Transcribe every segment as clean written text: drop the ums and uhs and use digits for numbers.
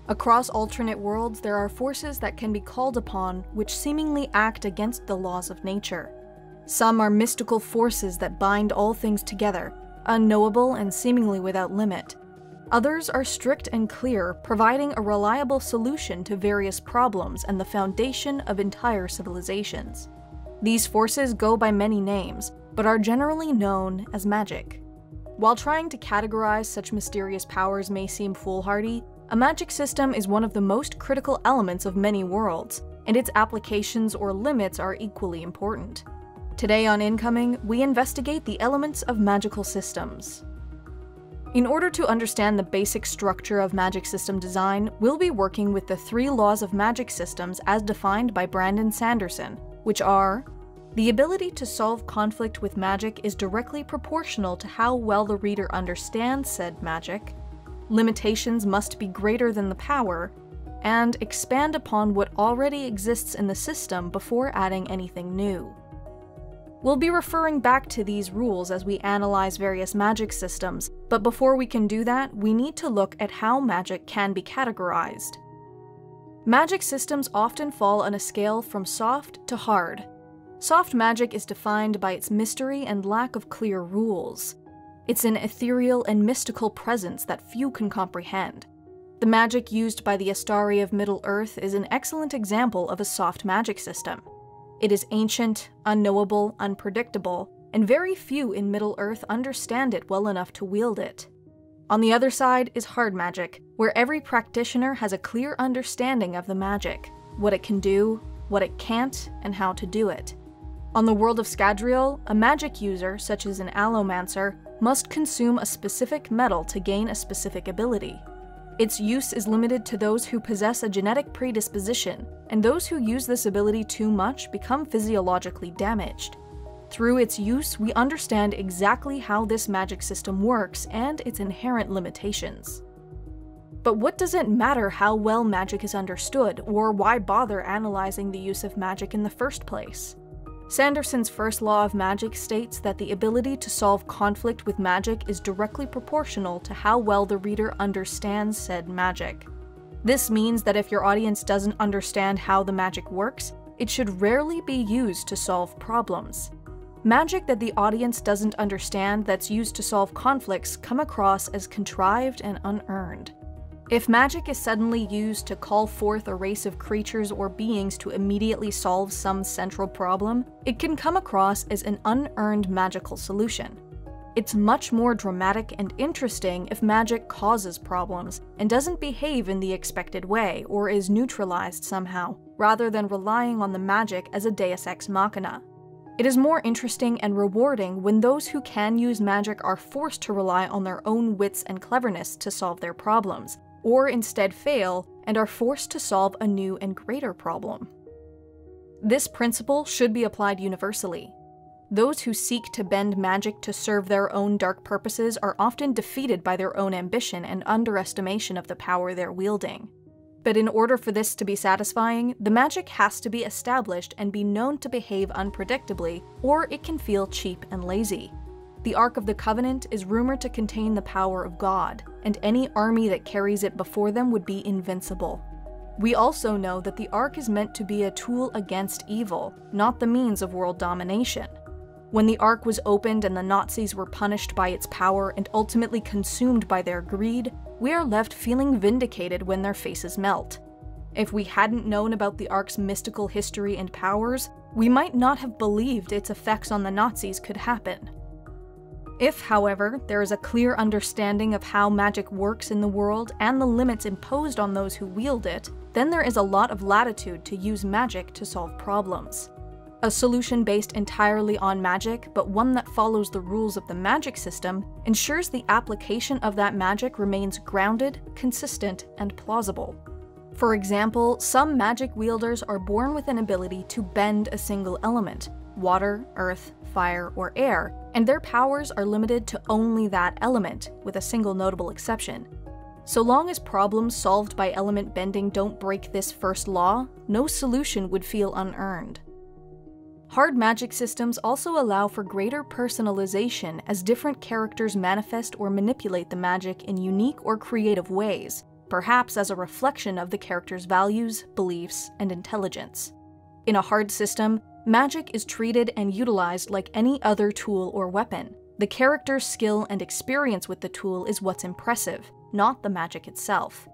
Across alternate worlds, there are forces that can be called upon which seemingly act against the laws of nature. Some are mystical forces that bind all things together, unknowable and seemingly without limit. Others are strict and clear, providing a reliable solution to various problems and the foundation of entire civilizations. These forces go by many names, but are generally known as magic. While trying to categorize such mysterious powers may seem foolhardy, a magic system is one of the most critical elements of many worlds, and its applications or limits are equally important. Today on Incoming, we investigate the elements of magical systems. In order to understand the basic structure of magic system design, we'll be working with the 3 laws of magic systems as defined by Brandon Sanderson, which are: the ability to solve conflict with magic is directly proportional to how well the reader understands said magic, limitations must be greater than the power, and expand upon what already exists in the system before adding anything new. We'll be referring back to these rules as we analyze various magic systems, but before we can do that, we need to look at how magic can be categorized. Magic systems often fall on a scale from soft to hard. Soft magic is defined by its mystery and lack of clear rules. It's an ethereal and mystical presence that few can comprehend. The magic used by the Astari of Middle-earth is an excellent example of a soft magic system. It is ancient, unknowable, unpredictable, and very few in Middle-earth understand it well enough to wield it. On the other side is hard magic, where every practitioner has a clear understanding of the magic, what it can do, what it can't, and how to do it. On the world of Scadrial, a magic user, such as an allomancer, must consume a specific metal to gain a specific ability. Its use is limited to those who possess a genetic predisposition, and those who use this ability too much become physiologically damaged. Through its use, we understand exactly how this magic system works and its inherent limitations. But what does it matter how well magic is understood, or why bother analyzing the use of magic in the first place? Sandersons First Law of Magic states that the ability to solve conflict with magic is directly proportional to how well the reader understands said magic. This means that if your audience doesn't understand how the magic works, it should rarely be used to solve problems. Magic that the audience doesn't understand that's used to solve conflicts come across as contrived and unearned. If magic is suddenly used to call forth a race of creatures or beings to immediately solve some central problem, it can come across as an unearned magical solution. It's much more dramatic and interesting if magic causes problems and doesn't behave in the expected way or is neutralized somehow, rather than relying on the magic as a deus ex machina. It is more interesting and rewarding when those who can use magic are forced to rely on their own wits and cleverness to solve their problems, or instead fail and are forced to solve a new and greater problem. This principle should be applied universally. Those who seek to bend magic to serve their own dark purposes are often defeated by their own ambition and underestimation of the power they're wielding. But in order for this to be satisfying, the magic has to be established and be known to behave unpredictably, or it can feel cheap and lazy. The Ark of the Covenant is rumored to contain the power of God, and any army that carries it before them would be invincible. We also know that the Ark is meant to be a tool against evil, not the means of world domination. When the Ark was opened and the Nazis were punished by its power and ultimately consumed by their greed, we are left feeling vindicated when their faces melt. If we hadn't known about the Ark's mystical history and powers, we might not have believed its effects on the Nazis could happen. If, however, there is a clear understanding of how magic works in the world and the limits imposed on those who wield it, then there is a lot of latitude to use magic to solve problems. A solution based entirely on magic, but one that follows the rules of the magic system, ensures the application of that magic remains grounded, consistent, and plausible. For example, some magic wielders are born with an ability to bend a single element, water, earth, fire, or air, and their powers are limited to only that element, with a single notable exception. So long as problems solved by element bending don't break this first law, no solution would feel unearned. Hard magic systems also allow for greater personalization as different characters manifest or manipulate the magic in unique or creative ways, perhaps as a reflection of the character's values, beliefs, and intelligence. In a hard system, magic is treated and utilized like any other tool or weapon. The character's skill and experience with the tool is what's impressive, not the magic itself.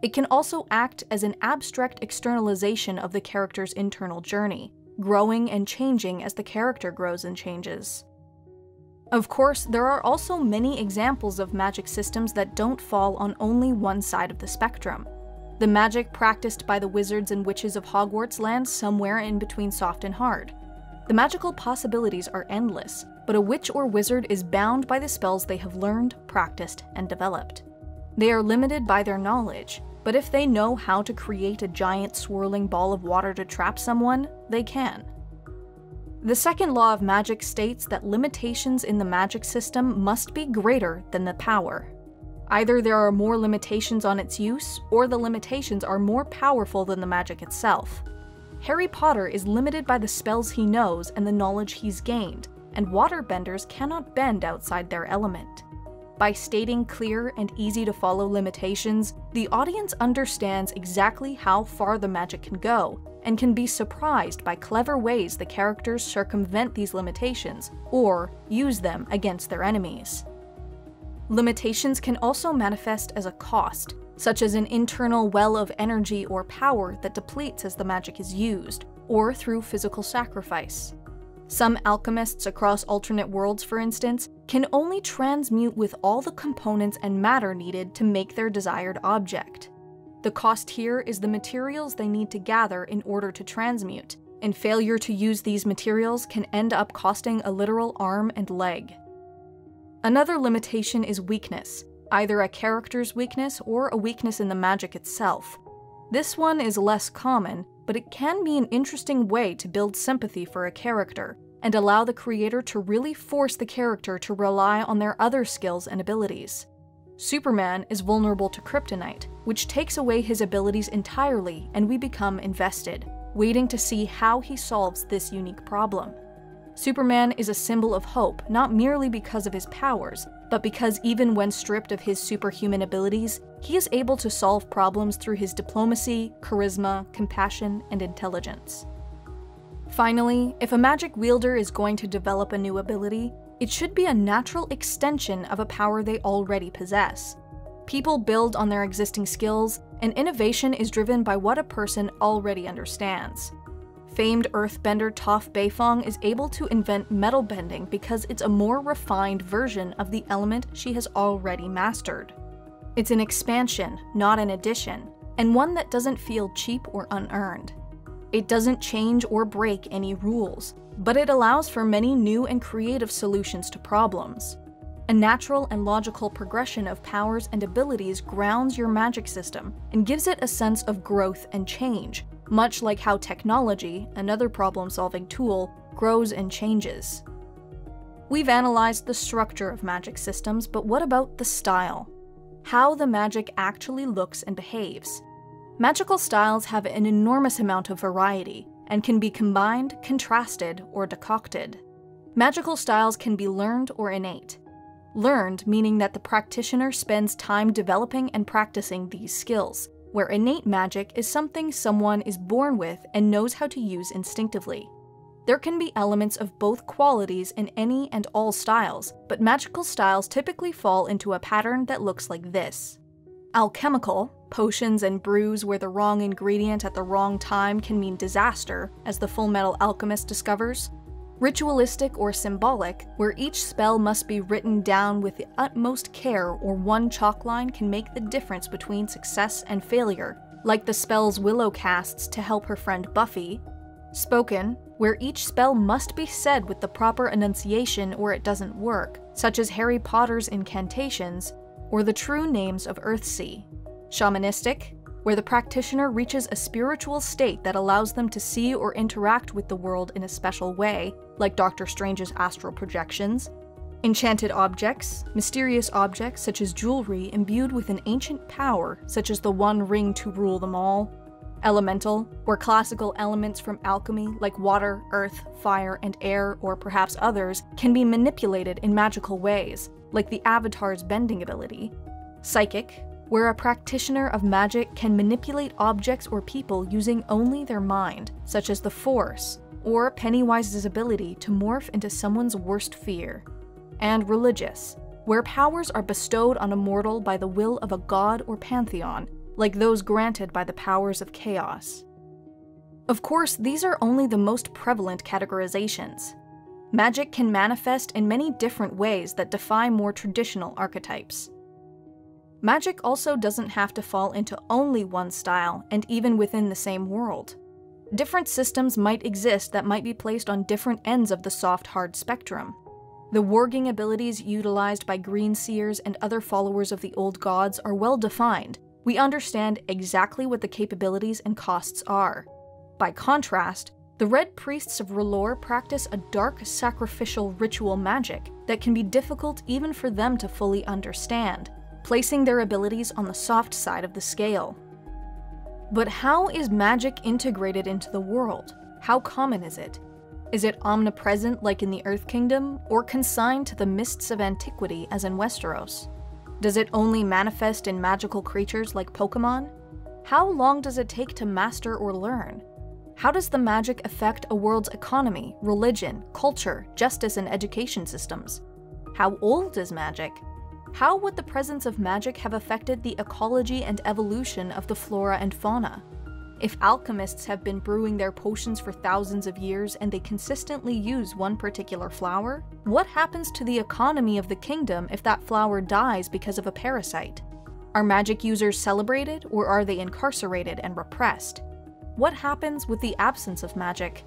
It can also act as an abstract externalization of the character's internal journey, growing and changing as the character grows and changes. Of course, there are also many examples of magic systems that don't fall on only one side of the spectrum. The magic practiced by the wizards and witches of Hogwarts lands somewhere in between soft and hard. The magical possibilities are endless, but a witch or wizard is bound by the spells they have learned, practiced, and developed. They are limited by their knowledge, but if they know how to create a giant swirling ball of water to trap someone, they can. The second law of magic states that limitations in the magic system must be greater than the power. Either there are more limitations on its use, or the limitations are more powerful than the magic itself. Harry Potter is limited by the spells he knows and the knowledge he's gained, and waterbenders cannot bend outside their element. By stating clear and easy-to-follow limitations, the audience understands exactly how far the magic can go, and can be surprised by clever ways the characters circumvent these limitations, or use them against their enemies. Limitations can also manifest as a cost, such as an internal well of energy or power that depletes as the magic is used, or through physical sacrifice. Some alchemists across alternate worlds, for instance, can only transmute with all the components and matter needed to make their desired object. The cost here is the materials they need to gather in order to transmute, and failure to use these materials can end up costing a literal arm and leg. Another limitation is weakness, either a character's weakness or a weakness in the magic itself. This one is less common, but it can be an interesting way to build sympathy for a character, and allow the creator to really force the character to rely on their other skills and abilities. Superman is vulnerable to kryptonite, which takes away his abilities entirely, and we become invested, waiting to see how he solves this unique problem. Superman is a symbol of hope, not merely because of his powers, but because even when stripped of his superhuman abilities, he is able to solve problems through his diplomacy, charisma, compassion, and intelligence. Finally, if a magic wielder is going to develop a new ability, it should be a natural extension of a power they already possess. People build on their existing skills, and innovation is driven by what a person already understands. Famed earthbender Toph Beifong is able to invent metal bending because it's a more refined version of the element she has already mastered. It's an expansion, not an addition, and one that doesn't feel cheap or unearned. It doesn't change or break any rules, but it allows for many new and creative solutions to problems. A natural and logical progression of powers and abilities grounds your magic system and gives it a sense of growth and change, much like how technology, another problem-solving tool, grows and changes. We've analyzed the structure of magic systems, but what about the style? How the magic actually looks and behaves. Magical styles have an enormous amount of variety, and can be combined, contrasted, or decocted. Magical styles can be learned or innate. Learned meaning that the practitioner spends time developing and practicing these skills, where innate magic is something someone is born with and knows how to use instinctively. There can be elements of both qualities in any and all styles, but magical styles typically fall into a pattern that looks like this. Alchemical, potions and brews where the wrong ingredient at the wrong time can mean disaster, as the Full Metal Alchemist discovers. Ritualistic or symbolic, where each spell must be written down with the utmost care or one chalk line can make the difference between success and failure, like the spells Willow casts to help her friend Buffy. Spoken, where each spell must be said with the proper enunciation or it doesn't work, such as Harry Potter's incantations, or the true names of Earthsea. Shamanistic, where the practitioner reaches a spiritual state that allows them to see or interact with the world in a special way, like Doctor Strange's astral projections. Enchanted objects, mysterious objects such as jewelry imbued with an ancient power, such as the One Ring to rule them all. Elemental, where classical elements from alchemy like water, earth, fire, and air, or perhaps others, can be manipulated in magical ways, like the Avatar's bending ability. Psychic, where a practitioner of magic can manipulate objects or people using only their mind, such as the Force, or Pennywise's ability to morph into someone's worst fear. And religious, where powers are bestowed on a mortal by the will of a god or pantheon, like those granted by the powers of chaos. Of course, these are only the most prevalent categorizations. Magic can manifest in many different ways that defy more traditional archetypes. Magic also doesn't have to fall into only one style, and even within the same world. Different systems might exist that might be placed on different ends of the soft-hard spectrum. The warging abilities utilized by green seers and other followers of the old gods are well defined. We understand exactly what the capabilities and costs are. By contrast, the Red Priests of R'hllor practice a dark, sacrificial ritual magic that can be difficult even for them to fully understand, placing their abilities on the soft side of the scale. But how is magic integrated into the world? How common is it? Is it omnipresent like in the Earth Kingdom, or consigned to the mists of antiquity as in Westeros? Does it only manifest in magical creatures like Pokemon? How long does it take to master or learn? How does the magic affect a world's economy, religion, culture, justice, and education systems? How old is magic? How would the presence of magic have affected the ecology and evolution of the flora and fauna? If alchemists have been brewing their potions for thousands of years and they consistently use one particular flower, what happens to the economy of the kingdom if that flower dies because of a parasite? Are magic users celebrated, or are they incarcerated and repressed? What happens with the absence of magic?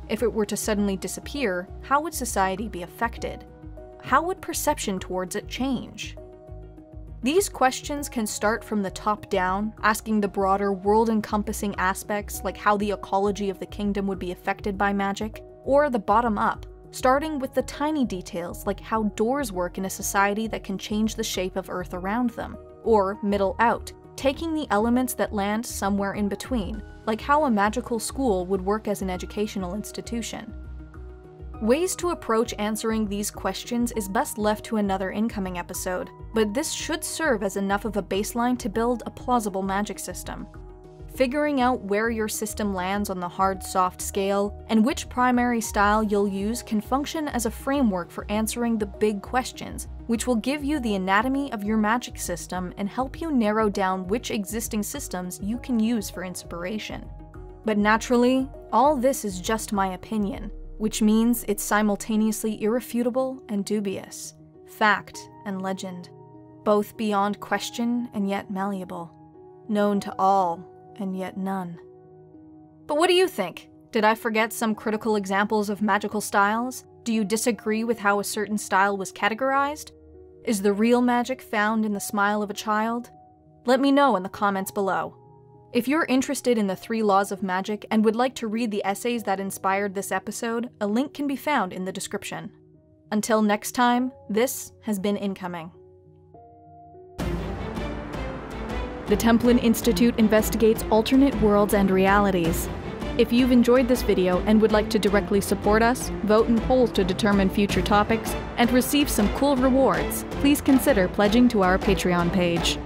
If it were to suddenly disappear, how would society be affected? How would perception towards it change? These questions can start from the top down, asking the broader world-encompassing aspects like how the ecology of the kingdom would be affected by magic, or the bottom up, starting with the tiny details like how doors work in a society that can change the shape of Earth around them, or middle out, taking the elements that land somewhere in between, like how a magical school would work as an educational institution. Ways to approach answering these questions is best left to another incoming episode, but this should serve as enough of a baseline to build a plausible magic system. Figuring out where your system lands on the hard-soft scale, and which primary style you'll use can function as a framework for answering the big questions, which will give you the anatomy of your magic system and help you narrow down which existing systems you can use for inspiration. But naturally, all this is just my opinion, which means it's simultaneously irrefutable and dubious, fact and legend, both beyond question and yet malleable, known to all and yet none. But what do you think? Did I forget some critical examples of magical styles? Do you disagree with how a certain style was categorized? Is the real magic found in the smile of a child? Let me know in the comments below. If you're interested in the 3 laws of magic and would like to read the essays that inspired this episode, a link can be found in the description. Until next time, this has been Incoming. The Templin Institute investigates alternate worlds and realities. If you've enjoyed this video and would like to directly support us, vote in polls to determine future topics, and receive some cool rewards, please consider pledging to our Patreon page.